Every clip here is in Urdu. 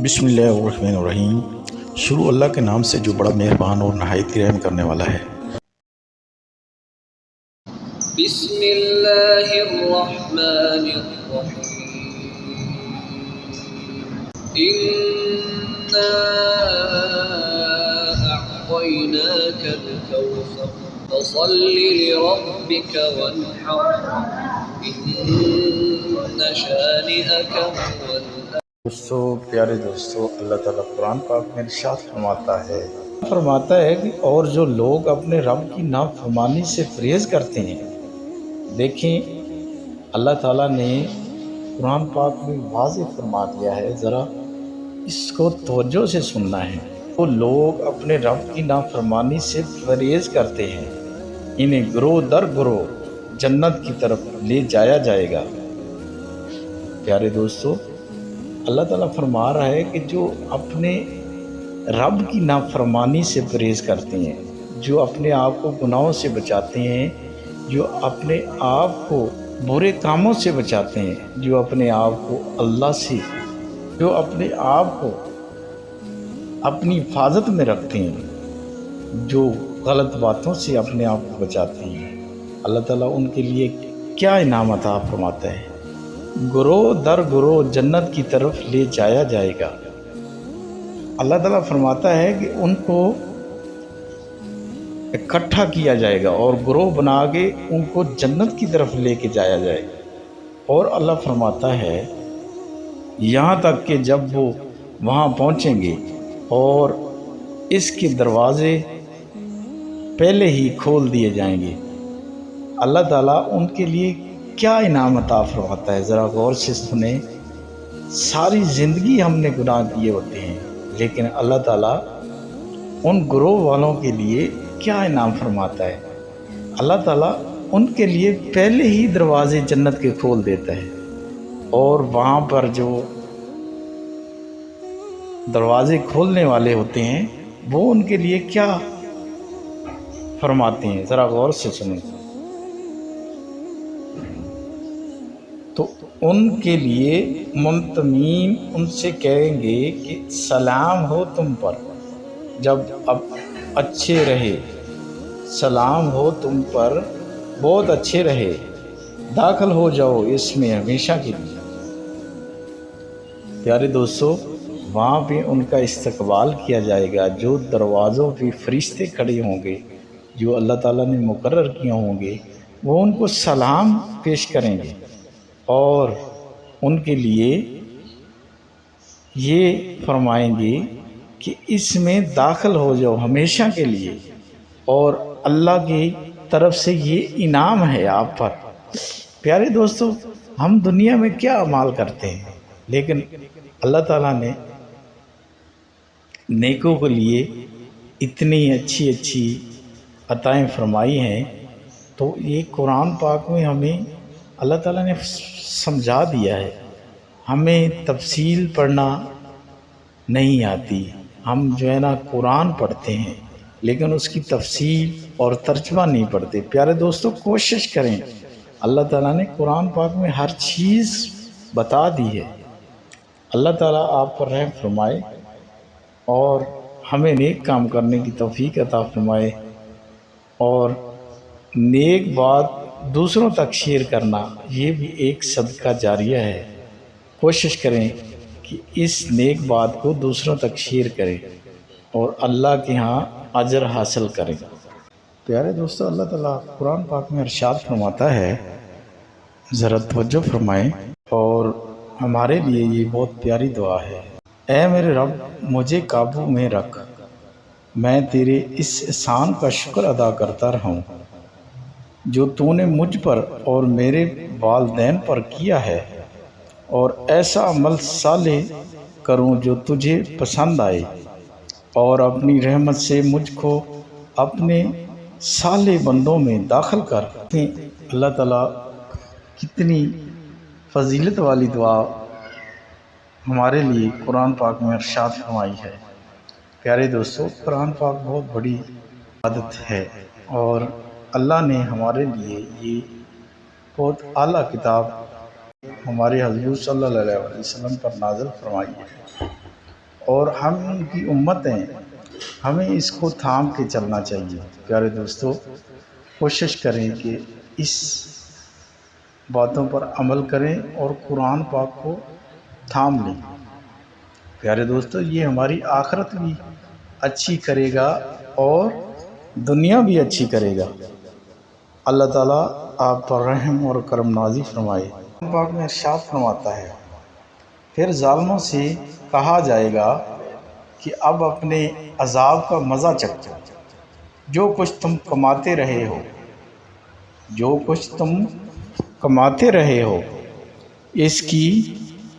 بسم اللہ الرحمن الرحیم۔ شروع اللہ کے نام سے جو بڑا مہربان اور نہایت رحم کرنے والا ہے۔ بسم اللہ الرحمن الرحیم۔ انا اعطیناک الکوثر فصل لربک وانحر ان شانئک هو الابتر۔ دوستو، پیارے دوستو، اللہ تعالیٰ قرآن پاک میں ارشاد فرماتا ہے کہ اور جو لوگ اپنے رب کی نافرمانی سے پرہیز کرتے ہیں، دیکھیں اللہ تعالیٰ نے قرآن پاک میں واضح فرما دیا ہے، ذرا اس کو توجہ سے سننا ہے۔ وہ لوگ اپنے رب کی نافرمانی سے پرہیز کرتے ہیں، انہیں گروہ در گروہ جنت کی طرف لے جایا جائے گا۔ پیارے دوستو، اللہ تعالیٰ فرما رہا ہے کہ جو اپنے رب کی نافرمانی سے پرہیز کرتے ہیں، جو اپنے آپ کو گناہوں سے بچاتے ہیں، جو اپنے آپ کو برے کاموں سے بچاتے ہیں، جو اپنے آپ کو اللہ سے، جو اپنے آپ کو اپنی حفاظت میں رکھتے ہیں، جو غلط باتوں سے اپنے آپ کو بچاتے ہیں، اللہ تعالیٰ ان کے لیے کیا انعام عطا فرماتا ہے؟ گروہ در گروہ جنت کی طرف لے جایا جائے گا۔ اللہ تعالیٰ فرماتا ہے کہ ان کو اکٹھا کیا جائے گا اور گروہ بنا کے ان کو جنت کی طرف لے کے جایا جائے گا۔ اور اللہ فرماتا ہے یہاں تک کہ جب وہ وہاں پہنچیں گے اور اس کے دروازے پہلے ہی کھول دیے جائیں گے، اللہ تعالیٰ ان کے لیے کیا انعام عطا فرماتا ہے، ذرا غور سے سنیں۔ ساری زندگی ہم نے گناہ کیے ہوتے ہیں، لیکن اللہ تعالیٰ ان گروہ والوں کے لیے کیا انعام فرماتا ہے؟ اللہ تعالیٰ ان کے لیے پہلے ہی دروازے جنت کے کھول دیتا ہے، اور وہاں پر جو دروازے کھولنے والے ہوتے ہیں وہ ان کے لیے کیا فرماتے ہیں، ذرا غور سے سنیں۔ تو ان کے لیے منتمین ان سے کہیں گے کہ سلام ہو تم پر، جب اب اچھے رہے، سلام ہو تم پر، بہت اچھے رہے، داخل ہو جاؤ اس میں ہمیشہ کے لیے۔ پیارے دوستو، وہاں پہ ان کا استقبال کیا جائے گا، جو دروازوں پہ فرشتے کھڑے ہوں گے، جو اللہ تعالیٰ نے مقرر کیے ہوں گے، وہ ان کو سلام پیش کریں گے اور ان کے لیے یہ فرمائیں گے کہ اس میں داخل ہو جاؤ ہمیشہ کے لیے، اور اللہ کی طرف سے یہ انعام ہے آپ پر۔ پیارے دوستو، ہم دنیا میں کیا اعمال کرتے ہیں، لیکن اللہ تعالیٰ نے نیکوں کے لیے اتنی اچھی اچھی عطائیں فرمائی ہیں، تو یہ قرآن پاک میں ہمیں اللہ تعالیٰ نے سمجھا دیا ہے۔ ہمیں تفصیل پڑھنا نہیں آتی، ہم جو ہے نا قرآن پڑھتے ہیں لیکن اس کی تفصیل اور ترجمہ نہیں پڑھتے۔ پیارے دوستو، کوشش کریں، اللہ تعالیٰ نے قرآن پاک میں ہر چیز بتا دی ہے۔ اللہ تعالیٰ آپ پر رحم فرمائے اور ہمیں نیک کام کرنے کی توفیق عطا فرمائے، اور نیک بات دوسروں تک شیئر کرنا یہ بھی ایک صدقہ جاریہ ہے۔ کوشش کریں کہ اس نیک بات کو دوسروں تک شیئر کریں اور اللہ کے ہاں اجر حاصل کریں۔ پیارے دوستو، اللہ تعالیٰ قرآن پاک میں ارشاد فرماتا ہے، ذرا توجہ فرمائیں، اور ہمارے لیے یہ بہت پیاری دعا ہے۔ اے میرے رب، مجھے قابو میں رکھ، میں تیرے اس احسان کا شکر ادا کرتا رہوں جو تو نے مجھ پر اور میرے والدین پر کیا ہے، اور ایسا عمل صالح کروں جو تجھے پسند آئے، اور اپنی رحمت سے مجھ کو اپنے صالح بندوں میں داخل کر۔ اللہ تعالیٰ کتنی فضیلت والی دعا ہمارے لیے قرآن پاک میں ارشاد فرمائی ہے۔ پیارے دوستو، قرآن پاک بہت بڑی عادت ہے، اور اللہ نے ہمارے لیے یہ بہت اعلیٰ کتاب ہمارے حضور صلی اللہ علیہ وسلم پر نازل فرمائی ہے۔ اور ہم ان کی امت ہیں، ہمیں اس کو تھام کے چلنا چاہیے۔ پیارے دوستو، کوشش کریں کہ اس باتوں پر عمل کریں اور قرآن پاک کو تھام لیں۔ پیارے دوستو، یہ ہماری آخرت بھی اچھی کرے گا اور دنیا بھی اچھی کرے گا۔ اللہ تعالیٰ آپ پر رحم اور کرم نازل فرمائے۔ قرآن پاک میں ارشاد فرماتا ہے، پھر ظالموں سے کہا جائے گا کہ اب اپنے عذاب کا مزہ چکھو، جو کچھ تم کماتے رہے ہو، جو کچھ تم کماتے رہے ہو، اس کی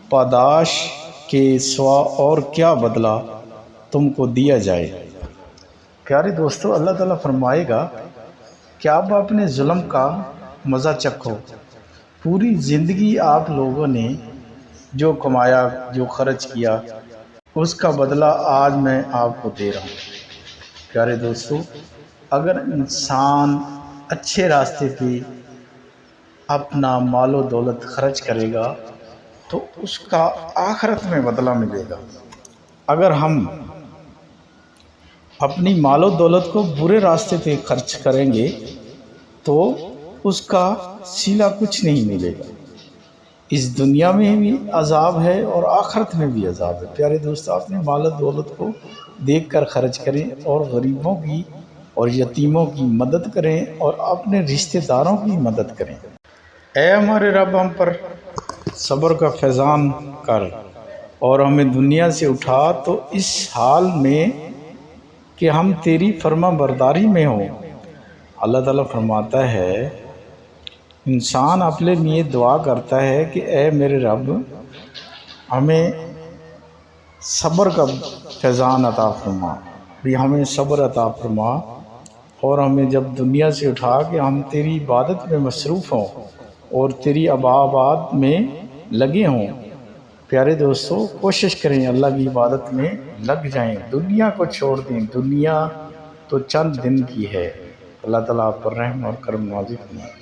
پاداش کے سوا اور کیا بدلہ تم کو دیا جائے۔ پیارے دوستو، اللہ تعالیٰ فرمائے گا کہ اب اپنے ظلم کا مزہ چکھو، پوری زندگی آپ لوگوں نے جو کمایا، جو خرچ کیا، اس کا بدلہ آج میں آپ کو دے رہا ہوں۔ پیارے دوستو، اگر انسان اچھے راستے پہ اپنا مال و دولت خرچ کرے گا تو اس کا آخرت میں بدلہ ملے گا۔ اگر ہم اپنی مال و دولت کو برے راستے پہ خرچ کریں گے تو اس کا صلہ کچھ نہیں ملے گا۔ اس دنیا میں بھی عذاب ہے اور آخرت میں بھی عذاب ہے۔ پیارے دوستو، اپنے مال و دولت کو دیکھ کر خرچ کریں اور غریبوں کی اور یتیموں کی مدد کریں اور اپنے رشتہ داروں کی مدد کریں۔ اے ہمارے رب، ہم پر صبر کا فیضان کر اور ہمیں دنیا سے اٹھا تو اس حال میں کہ ہم تیری فرما برداری میں ہوں۔ اللہ تعالیٰ فرماتا ہے، انسان اپنے لیے دعا کرتا ہے کہ اے میرے رب، ہمیں صبر کا فیضان عطا فرما، بھی ہمیں صبر عطا فرما، اور ہمیں جب دنیا سے اٹھا کہ ہم تیری عبادت میں مصروف ہوں اور تیری آباد میں لگے ہوں۔ پیارے دوستو، کوشش کریں اللہ کی عبادت میں لگ جائیں، دنیا کو چھوڑ دیں، دنیا تو چند دن کی ہے۔ اللہ تعالیٰ آپ پر رحم اور کرم نازل فرمائے۔